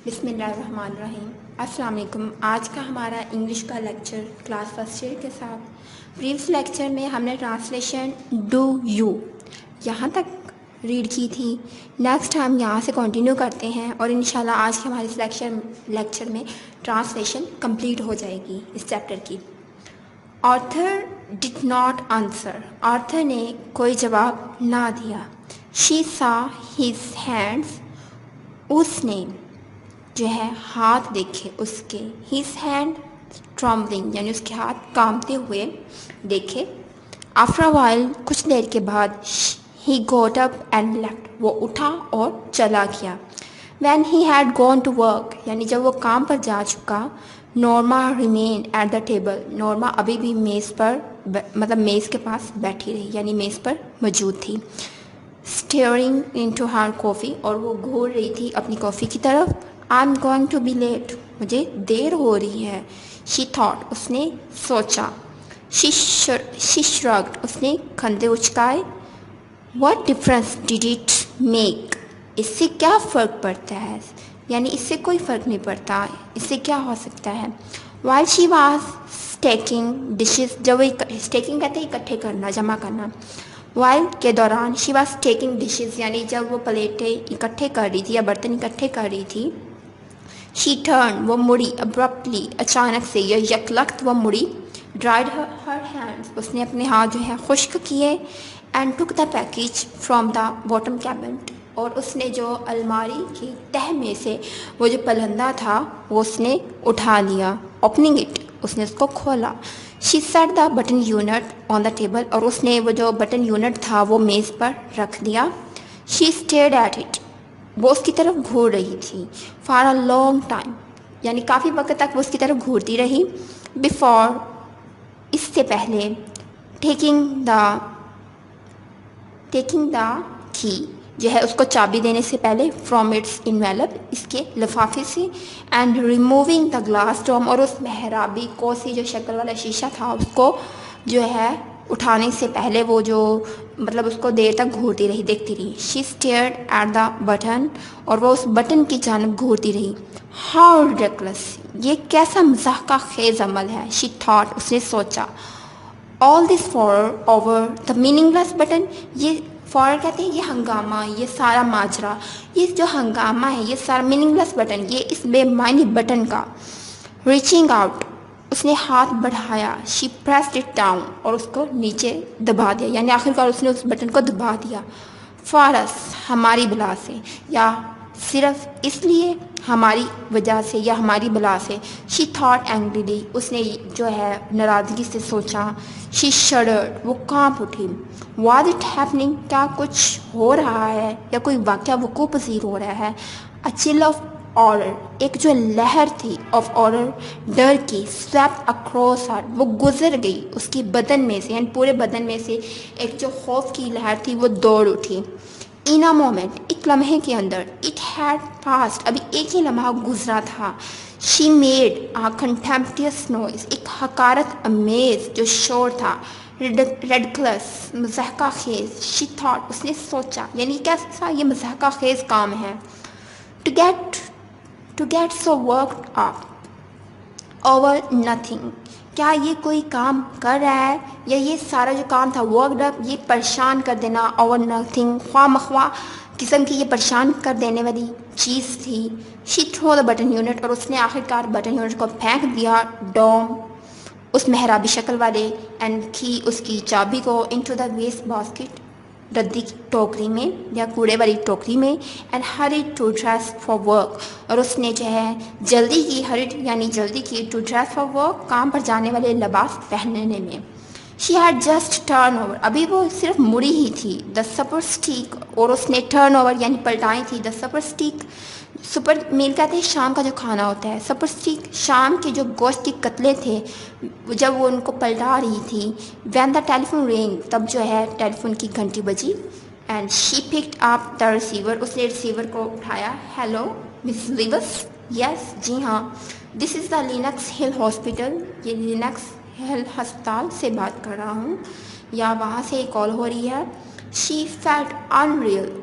بسم اللہ الرحمن الرحیم۔ السلام علیکم۔ آج کا ہمارا انگلش کا لیکچر کلاس فرسٹ ایئر کے ساتھ پریویس لیکچر میں ہم نے ٹرانسلیشن ڈو یو یہاں تک ریڈ کی تھی۔ نیکسٹ ہم یہاں سے کنٹینیو کرتے ہیں اور انشاءاللہ آج کے ہمارے اس لیکچر میں ٹرانسلیشن کمپلیٹ ہو جائے گی اس چیپٹر کی۔ Arthur did not answer, Arthur نے کوئی جواب نہ دیا۔ شی سا ہز ہینڈس، اس نے جو ہے ہاتھ دیکھے اس کے، ہز ہینڈ ٹرمبلنگ یعنی اس کے ہاتھ کانپتے ہوئے دیکھے۔ آفٹر وائل، کچھ دیر کے بعد، ہی گوٹ اپ اینڈ لیفٹ، وہ اٹھا اور چلا گیا۔ When he had gone to work, یعنی جب وہ کام پر جا چکا، Norma remain at the table, Norma ابھی بھی میز پر میز کے پاس بیٹھی رہی، یعنی میز پر موجود تھی۔ اسٹیئرنگ انٹو ہر کافی، اور وہ گھور رہی تھی اپنی کافی کی طرف۔ I am going to be late, مجھے دیر ہو رہی ہے۔ شی تھاٹ، اس نے سوچا۔ شی شرگڈ، اس نے کندھے اچکائے۔ What difference did it make, اس سے کیا فرق پڑتا ہے، یعنی اس سے کوئی فرق نہیں پڑتا، اس سے کیا ہو سکتا ہے۔ While she was stacking dishes, جب وہ اسٹیکنگ کہتے ہیں اکٹھے کرنا، جمع کرنا، وائل کے دوران، شی واز ٹیکنگ ڈشز یعنی جب وہ پلیٹیں اکٹھے کر رہی تھی یا برتن اکٹھے کر رہی تھی۔ شی ٹرن، وہ مڑی، ابرپٹلی، اچانک سے یا یکلخت وہ مڑی۔ ڈرائڈ ہر ہینڈس، اس نے اپنے ہاتھ جو ہے خشک کیے۔ And took the package from the bottom cabinet, اور اس نے جو الماری کی تہ میں سے وہ جو پلندہ تھا وہ اس نے اٹھا لیا۔ اوپننگ اٹ، اس نے اس کو کھولا۔ She set the button unit on the table, اور اس نے وہ جو بٹن یونٹ تھا وہ میز پر رکھ دیا۔ شی اسٹیئرڈ ایٹ اٹ، وہ اس کی طرف گھور رہی تھی۔ فار اے لانگ ٹائم، یعنی کافی وقت تک وہ اس کی طرف گھورتی رہی۔ بیفور، اس سے پہلے، ٹیکنگ دا کی، جو ہے اس کو چابی دینے سے پہلے، فرام اٹس انویلپ، اس کے لفافے سے۔ اینڈ ریموونگ دا گلاس ڈوم، اور اس محرابی کوسی جو شکل والا شیشہ تھا اس کو جو ہے اٹھانے سے پہلے وہ جو اس کو دیر تک گھورتی رہی، دیکھتی رہی۔ شی اسٹیئرڈ ایٹ دا بٹن، اور وہ اس بٹن کی جانب گھورتی رہی۔ ہاؤ ریڈیکولس، یہ کیسا مضحکہ خیز عمل ہے۔ شی تھاٹ، اس نے سوچا۔ All this for over the meaningless button, یہ فار کہتے ہیں یہ ہنگامہ، یہ سارا ماجرا، یہ جو ہنگامہ ہے، یہ سارا میننگ لیس بٹن، یہ اس بے معنی بٹن کا۔ ریچنگ آؤٹ، اس نے ہاتھ بڑھایا۔ شی پریسڈ اٹ ڈاؤن، اور اس کو نیچے دبا دیا، یعنی آخرکار اس نے اس بٹن کو دبا دیا۔ فار اس، ہماری بلا سے، یا صرف اس لیے، ہماری وجہ سے یا ہماری بلا سے۔ شی تھاٹ اینگریلی، اس نے جو ہے ناراضگی سے سوچا۔ شی شڈرڈ، وہ کانپ اٹھی۔ واز اٹ ہیپننگ، کیا کچھ ہو رہا ہے یا کوئی واقعہ وقوع پذیر ہو رہا ہے۔ اے چل آف آرڈر، ایک جو لہر تھی، آف آرڈر، ڈر کی، سویپٹ اکراس ہر، وہ گزر گئی اس کی بدن میں سے، یعنی پورے بدن میں سے ایک جو خوف کی لہر تھی وہ دوڑ اٹھی۔ ان اے مومنٹ، ایک لمحے کے اندر، اٹ ہیڈ پاسڈ، ابھی ایک ہی لمحہ گزرا تھا۔ شی میڈ اے کنٹمپٹیوس نوائز، ایک حقارت امیز جو شور تھا۔ ریڈیکولس، مضحکہ خیز۔ شی تھاٹ، اس نے سوچا، یعنی کیسا یہ مضحکہ خیز کام ہے۔ To get so worked up over nothing, کیا یہ کوئی کام کر رہا ہے، یا یہ سارا جو کام تھا ورکڈ اپ، یہ پریشان کر دینا، اوور نتھنگ، خواہ مخواہ قسم کی یہ پریشان کر دینے والی چیز تھی۔ شی تھرو دا بٹن یونٹ، اور اس نے آخرکار بٹن یونٹ کو پھینک دیا ڈوم، اس محرابی شکل والے، اینڈ کی، اس کی چابی کو، انٹو دا ویسٹ باسکٹ، ردی کی ٹوکری میں یا کوڑے والی ٹوکری میں۔ And hurried to dress for work, اور اس نے جو ہے جلدی کی، ہریڈ یعنی جلدی کی، ٹو ڈریس فار ورک، کام پر جانے والے لباس پہننے میں۔ She had just turn over, ابھی وہ صرف مڑی ہی تھی، دا سپر اسٹیک، اور اس نے ٹرن اوور یعنی پلٹائی تھی، دا سپر اسٹیک، سپر میل کہتے ہیں شام کا جو کھانا ہوتا ہے، سپر اسٹیک شام کے جو گوشت کے قتلے تھے، جب وہ ان کو پلٹا رہی تھی۔ وین دا ٹیلیفون رینگ، تب جو ہے ٹیلی فون کی گھنٹی بجی۔ And she picked up the receiver, اس نے ریسیور کو اٹھایا۔ ہیلو مس لیوس، یس، جی ہاں، دس از دا لینکس ہل ہاسپٹل، یہ لینکس ہل ہسپتال سے بات کر رہا ہوں، یا وہاں سے کال ہو رہی ہے۔ She felt unreal.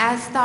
As the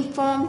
Informed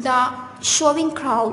The shoving crowd,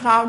crowd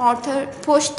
Arthur pushed,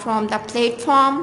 From the platform,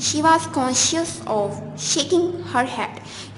She was conscious of shaking her head,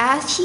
As she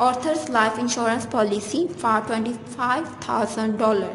Arthur's life insurance policy for $25,000,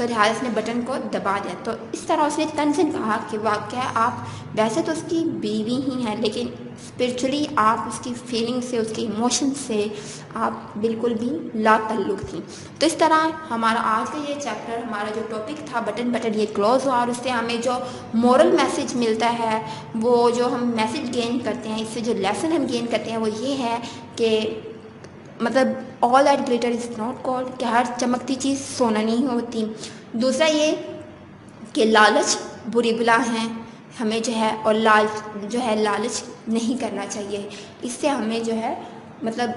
تو لہٰذا اس نے بٹن کو دبا دیا۔ تو اس طرح اس نے تنزن کہا کہ واقعہ آپ ویسے تو اس کی بیوی ہی ہیں، لیکن اسپرچولی آپ اس کی فیلنگ سے، اس کی ایموشن سے آپ بالکل بھی لا تعلق تھیں۔ تو اس طرح ہمارا آج کا یہ چیپٹر، ہمارا جو ٹاپک تھا بٹن یہ کلوز ہوا، اور اس سے ہمیں جو مورل میسج ملتا ہے، وہ جو ہم میسج گین کرتے ہیں، اس سے جو لیسن ہم گین کرتے ہیں وہ یہ ہے کہ مطلب all that glitter is not gold, کہ ہر چمکتی چیز سونا نہیں ہوتی۔ دوسرا یہ کہ لالچ بری بلا ہیں، ہمیں جو ہے اور لالچ نہیں کرنا چاہیے، اس سے ہمیں جو ہے مطلب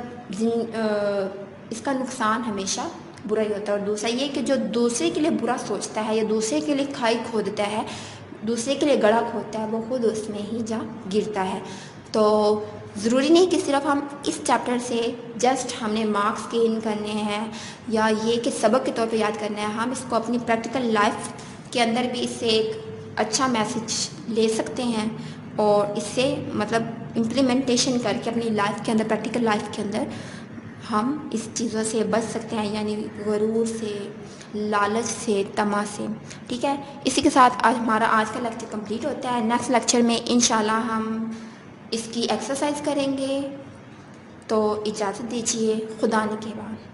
اس کا نقصان ہمیشہ برا ہی ہوتا ہے۔ اور دوسرا یہ کہ جو دوسرے کے لیے برا سوچتا ہے یا دوسرے کے لیے کھائی کھودتا ہے، دوسرے کے لیے گڑھا کھودتا ہے، وہ خود اس میں ہی جا گرتا ہے۔ تو ضروری نہیں کہ صرف ہم اس چیپٹر سے جسٹ ہم نے مارکس گین کرنے ہیں یا یہ کہ سبق کے طور پہ یاد کرنا ہے، ہم اس کو اپنی پریکٹیکل لائف کے اندر بھی اس سے ایک اچھا میسج لے سکتے ہیں، اور اس سے مطلب امپلیمنٹیشن کر کے اپنی لائف کے اندر، پریکٹیکل لائف کے اندر ہم اس چیزوں سے بچ سکتے ہیں، یعنی غرور سے، لالچ سے، طمع سے، ٹھیک ہے۔ اسی کے ساتھ ہمارا آج کا لیکچر کمپلیٹ ہوتا ہے۔ نیکسٹ لیکچر میں انشاءاللہ ہم اس کی ایکسرسائز کریں گے، تو اجازت دیجیے، خدا نے کے بعد۔